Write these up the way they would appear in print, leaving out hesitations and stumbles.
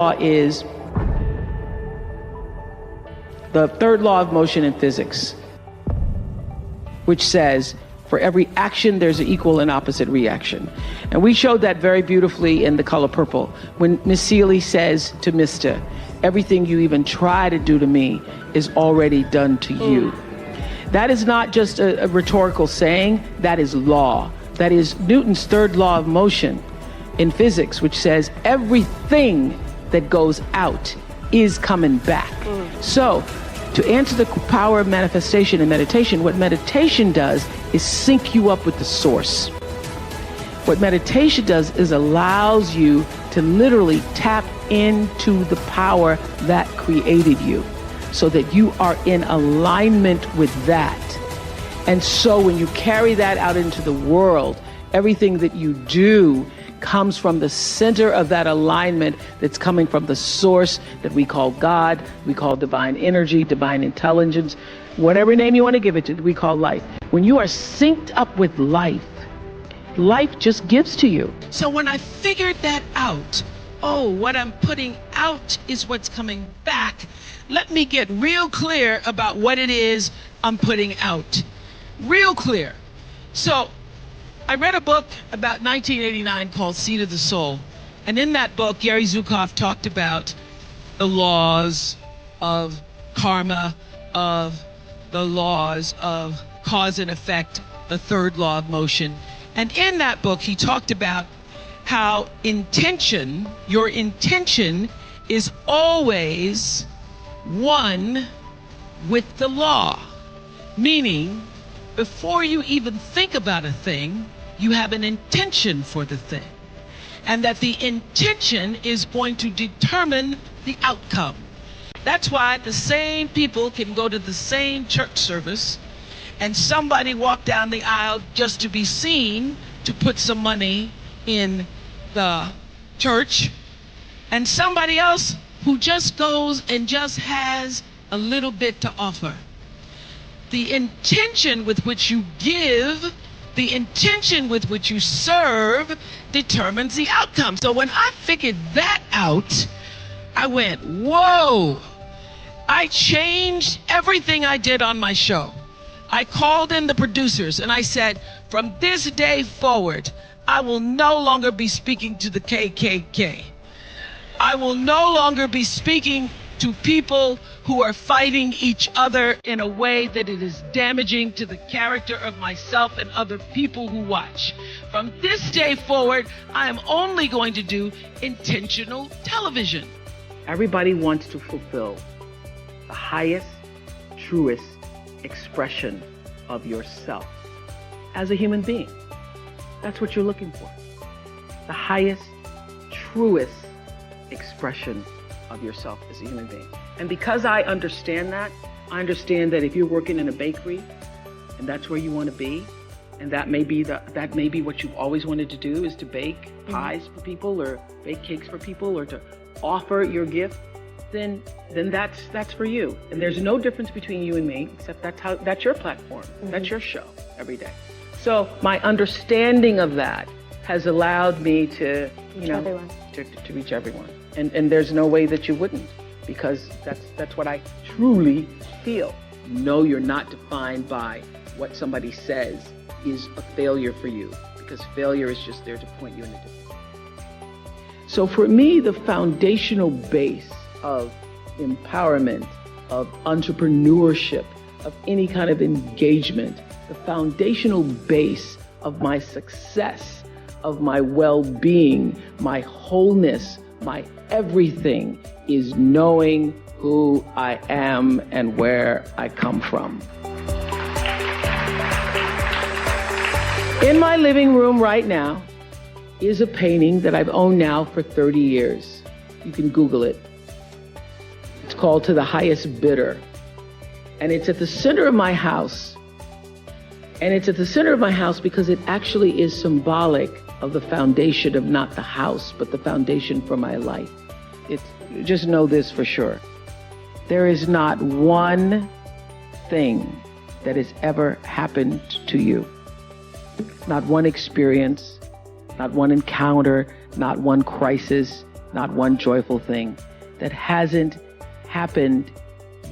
is the third law of motion in physics, which says for every action there's an equal and opposite reaction. And we showed that very beautifully in The Color Purple when Miss Seeley says to Mr., everything you even try to do to me is already done to you. That is not just a rhetorical saying, that is law. That is Newton's third law of motion in physics, which says everything that goes out is coming back. So to answer the power of manifestation and meditation, what meditation does is sync you up with the source. What meditation does is allows you to literally tap into the power that created you so that you are in alignment with that. And so when you carry that out into the world, everything that you do comes from the center of that alignment that's coming from the source that we call God, we call divine energy, divine intelligence, whatever name you want to give it to, we call life. When you are synced up with life, life just gives to you. So when I figured that out, oh, what I'm putting out is what's coming back, let me get real clear about what it is I'm putting out. Real clear. So I read a book about 1989 called Seed of the Soul. And in that book, Gary Zukav talked about the laws of karma, of the laws of cause and effect, the third law of motion. And in that book, he talked about how intention, your intention is always one with the law. Meaning, before you even think about a thing, you have an intention for the thing. And that the intention is going to determine the outcome. That's why the same people can go to the same church service and somebody walk down the aisle just to be seen to put some money in the church, and somebody else who just goes and just has a little bit to offer. The intention with which you give, the intention with which you serve determines the outcome. So when I figured that out, I went, whoa. I changed everything I did on my show. I called in the producers and I said, from this day forward, I will no longer be speaking to the KKK. I will no longer be speaking to people who are fighting each other in a way that it is damaging to the character of myself and other people who watch. From this day forward, I am only going to do intentional television. Everybody wants to fulfill the highest, truest expression of yourself as a human being. That's what you're looking for. The highest, truest expression of yourself as a human being. And because I understand that if you're working in a bakery and that's where you want to be, and that may be what you've always wanted to do, is to bake pies for people or bake cakes for people or to offer your gift, then that's for you. And there's no difference between you and me, except that's your platform. That's your show every day. So my understanding of that has allowed me to, to reach everyone. And there's no way that you wouldn't, because that's what I truly feel. No, you're not defined by what somebody says is a failure for you, because failure is just there to point you in a different way. So for me, the foundational base of empowerment, of entrepreneurship, of any kind of engagement, the foundational base of my success, of my well-being, my wholeness, my everything is knowing who I am and where I come from. In my living room right now is a painting that I've owned now for 30 years. You can Google it. It's called To the Highest Bidder. And it's at the center of my house. And it's at the center of my house because it actually is symbolic of the foundation of not the house, but the foundation for my life. Just know this for sure. There is not one thing that has ever happened to you. Not one experience, not one encounter, not one crisis not one joyful thing that hasn't happened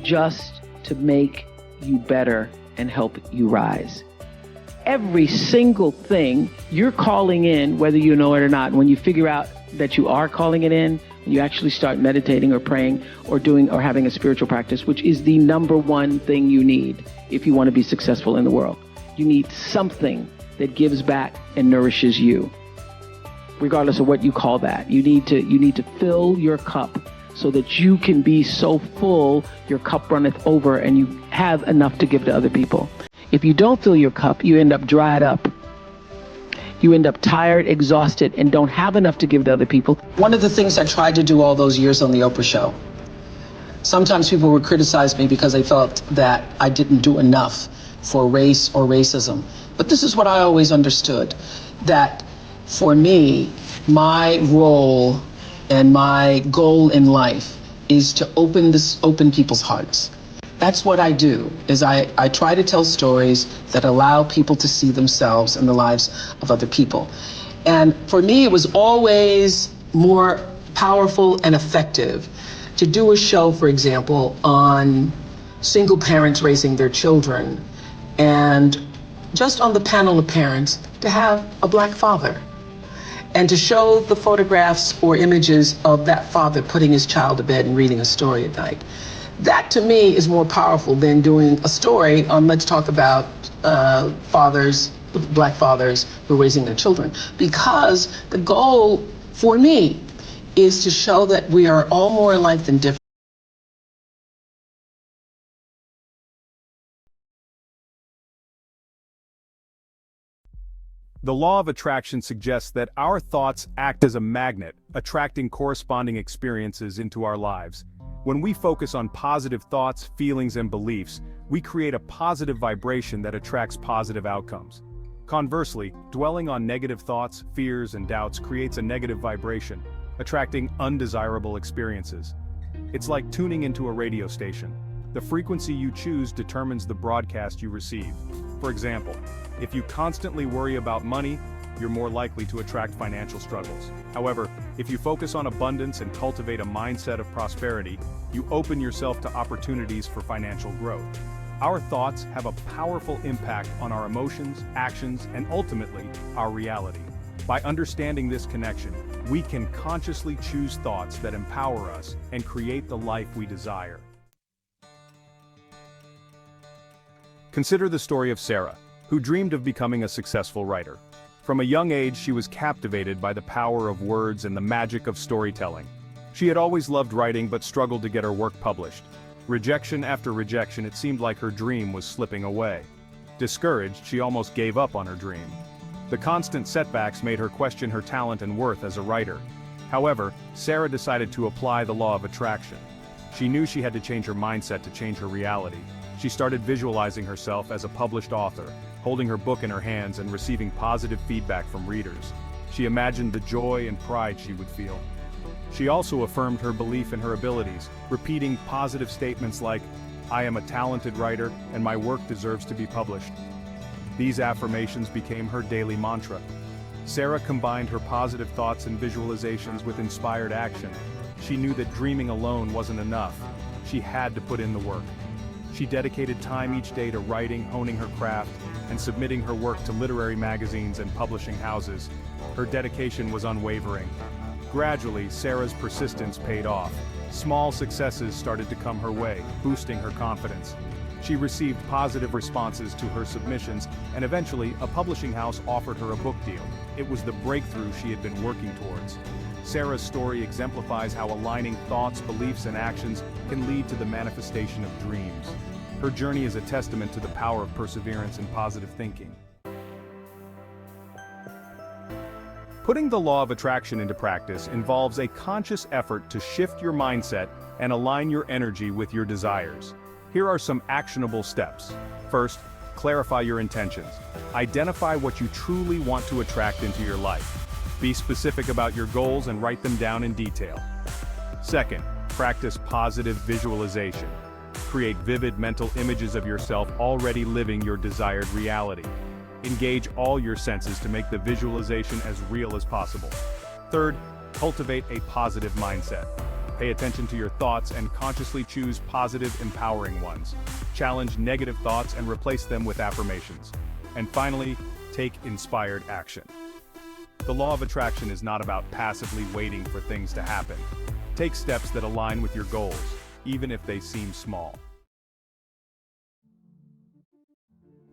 just to make you better and help you rise. Every single thing you're calling in, whether you know it or not, when you figure out that you are calling it in, when you actually start meditating or praying or doing or having a spiritual practice, which is the number one thing you need if you want to be successful in the world. You need something that gives back and nourishes you, regardless of what you call that. You need to fill your cup so that you can be so full, your cup runneth over and you have enough to give to other people. If you don't fill your cup, you end up dried up. You end up tired, exhausted, and don't have enough to give to other people. One of the things I tried to do all those years on the Oprah show, sometimes people would criticize me because they felt that I didn't do enough for race or racism. But this is what I always understood, that for me, my role and my goal in life is to open people's hearts. That's what I do, is I try to tell stories that allow people to see themselves in the lives of other people. And for me, it was always more powerful and effective to do a show, for example, on single parents raising their children, and just on the panel of parents, to have a Black father, and to show the photographs or images of that father putting his child to bed and reading a story at night. That to me is more powerful than doing a story on, let's talk about fathers, Black fathers who are raising their children. Because the goal for me is to show that we are all more alike than different. The law of attraction suggests that our thoughts act as a magnet, attracting corresponding experiences into our lives. When we focus on positive thoughts, feelings, and beliefs, we create a positive vibration that attracts positive outcomes. Conversely, dwelling on negative thoughts, fears, and doubts creates a negative vibration, attracting undesirable experiences. It's like tuning into a radio station. The frequency you choose determines the broadcast you receive. For example, if you constantly worry about money, you're more likely to attract financial struggles. However, if you focus on abundance and cultivate a mindset of prosperity, you open yourself to opportunities for financial growth. Our thoughts have a powerful impact on our emotions, actions, and ultimately, our reality. By understanding this connection, we can consciously choose thoughts that empower us and create the life we desire. Consider the story of Sara, who dreamed of becoming a successful writer. From a young age, she was captivated by the power of words and the magic of storytelling. She had always loved writing but struggled to get her work published. Rejection after rejection, it seemed like her dream was slipping away. Discouraged, she almost gave up on her dream. The constant setbacks made her question her talent and worth as a writer. However, Sara decided to apply the law of attraction. She knew she had to change her mindset to change her reality. She started visualizing herself as a published author, holding her book in her hands and receiving positive feedback from readers. She imagined the joy and pride she would feel. She also affirmed her belief in her abilities, repeating positive statements like, "I am a talented writer and my work deserves to be published." These affirmations became her daily mantra. Sara combined her positive thoughts and visualizations with inspired action. She knew that dreaming alone wasn't enough. She had to put in the work. She dedicated time each day to writing, honing her craft, and submitting her work to literary magazines and publishing houses. Her dedication was unwavering. Gradually, Sara's persistence paid off. Small successes started to come her way, boosting her confidence. She received positive responses to her submissions, and eventually, a publishing house offered her a book deal. It was the breakthrough she had been working towards. Sara's story exemplifies how aligning thoughts, beliefs, and actions can lead to the manifestation of dreams. Her journey is a testament to the power of perseverance and positive thinking. Putting the law of attraction into practice involves a conscious effort to shift your mindset and align your energy with your desires. Here are some actionable steps. First, clarify your intentions. Identify what you truly want to attract into your life. Be specific about your goals and write them down in detail. Second, practice positive visualization. Create vivid mental images of yourself already living your desired reality. Engage all your senses to make the visualization as real as possible. Third, Cultivate a positive mindset. Pay attention to your thoughts and consciously choose positive, empowering ones. Challenge negative thoughts and replace them with affirmations. And finally, take inspired action. The law of attraction is not about passively waiting for things to happen. Take steps that align with your goals, even if they seem small.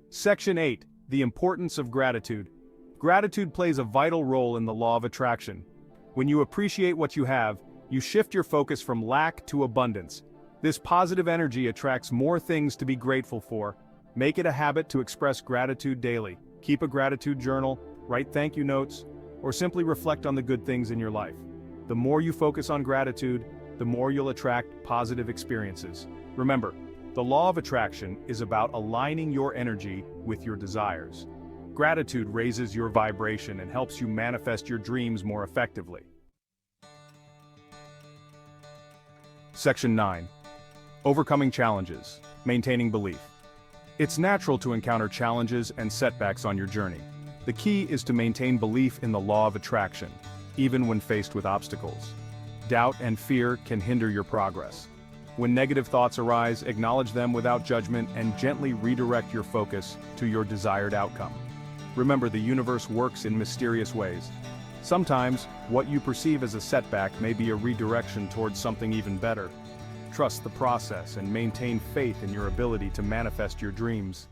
Section 8. The importance of gratitude. Gratitude plays a vital role in the law of attraction. When you appreciate what you have, you shift your focus from lack to abundance. This positive energy attracts more things to be grateful for. Make it a habit to express gratitude daily. Keep a gratitude journal, write thank you notes, or simply reflect on the good things in your life. The more you focus on gratitude, the more you'll attract positive experiences. Remember, the law of attraction is about aligning your energy with your desires. Gratitude raises your vibration and helps you manifest your dreams more effectively. Section 9. Overcoming challenges, maintaining belief. It's natural to encounter challenges and setbacks on your journey. The key is to maintain belief in the law of attraction, even when faced with obstacles. Doubt and fear can hinder your progress. When negative thoughts arise, acknowledge them without judgment and gently redirect your focus to your desired outcome. Remember, the universe works in mysterious ways. Sometimes, what you perceive as a setback may be a redirection towards something even better. Trust the process and maintain faith in your ability to manifest your dreams.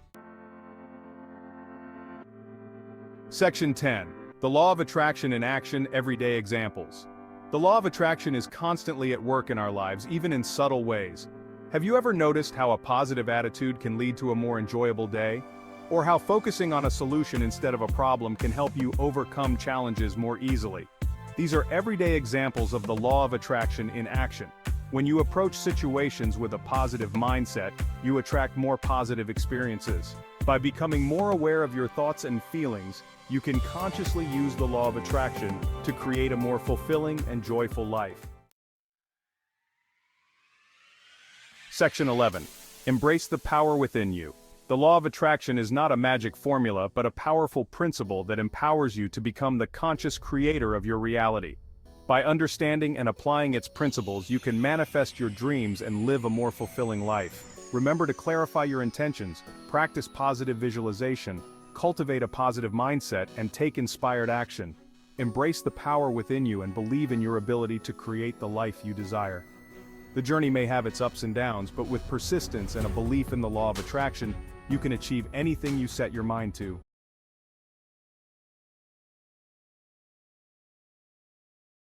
Section 10. The law of attraction in action, everyday examples. The law of attraction is constantly at work in our lives, even in subtle ways. Have you ever noticed how a positive attitude can lead to a more enjoyable day? Or how focusing on a solution instead of a problem can help you overcome challenges more easily? These are everyday examples of the law of attraction in action. When you approach situations with a positive mindset, you attract more positive experiences. By becoming more aware of your thoughts and feelings, you can consciously use the law of attraction to create a more fulfilling and joyful life. Section 11. Embrace the power within you. The law of attraction is not a magic formula, but a powerful principle that empowers you to become the conscious creator of your reality. By understanding and applying its principles, you can manifest your dreams and live a more fulfilling life. Remember to clarify your intentions, practice positive visualization, cultivate a positive mindset, and take inspired action. Embrace the power within you and believe in your ability to create the life you desire. The journey may have its ups and downs, but with persistence and a belief in the law of attraction, you can achieve anything you set your mind to.